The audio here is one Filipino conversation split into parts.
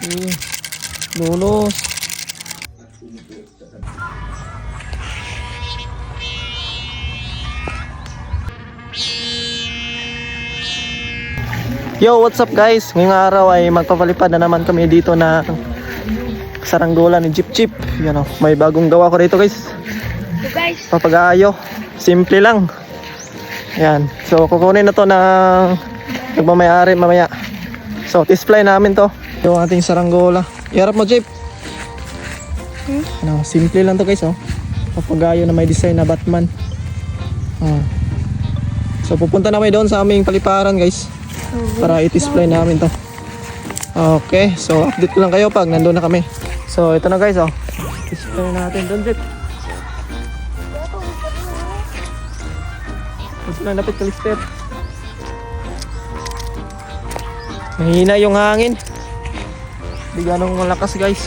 Lulos. Yo, what's up guys? Ngayong araw ay magpapalipad na naman kami dito na saranggola ni Jeep Jeep. Yan o, may bagong gawa ko rito guys. Papag-aayo. Simple lang. Yan. So kukunin na to ng nagmamayari mamaya. So display namin to. Yung ating saranggola. Iharap mo Jeep. Ano, simple lang to guys oh. Papag-aayo na may design na Batman. So pupunta na kami doon sa aming paliparan guys, para i-display namin to. Okay, so update ko lang kayo pag nandun na kami. So ito na guys oh. Display natin doon Jeep. Ito na, lapit ka lister. Mahina yung hangin. Di ganong malakas guys.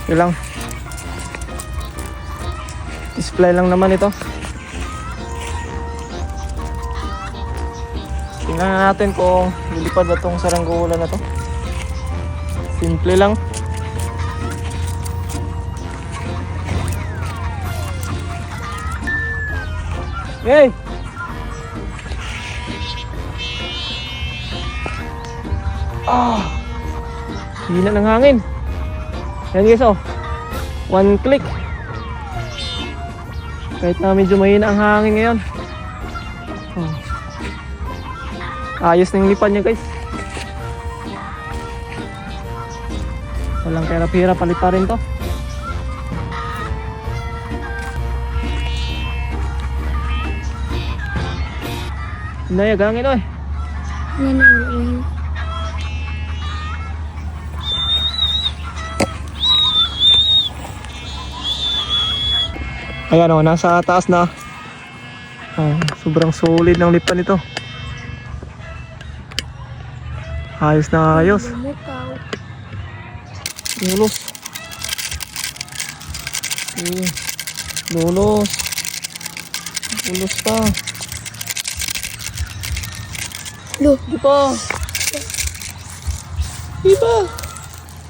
Okay lang. Display lang naman ito. Tingnan natin kung lilipad ba itong saranggola na to. Simple lang. Hey! Hina ng hangin. Yan guys oh. One click. Kahit na medyo mahina ang hangin ngayon. Ayos na yung lipad niya guys. Walang hirap-hirap paliparin to. Hinayag hangin oy. Ayan o, nasa taas na. Sobrang solid ng lipad nito. Ayos na ayos. Lulos. Lulos. Lulos pa. Di pa. Di pa.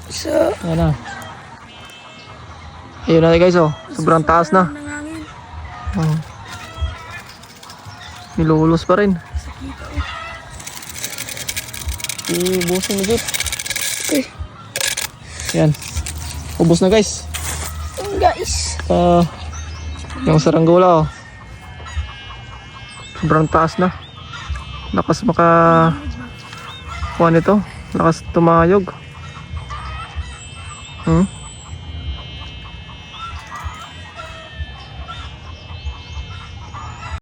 Isa. Ayan na. Ayun na guys oh. Sobrang taas na. Nilulos pa rin. Ubusin mo Jeep. Okay. Yan. Ubus na guys. Yung saranggola oh. Sobrang taas na. Lakas kuha nito. Lakas tumayog.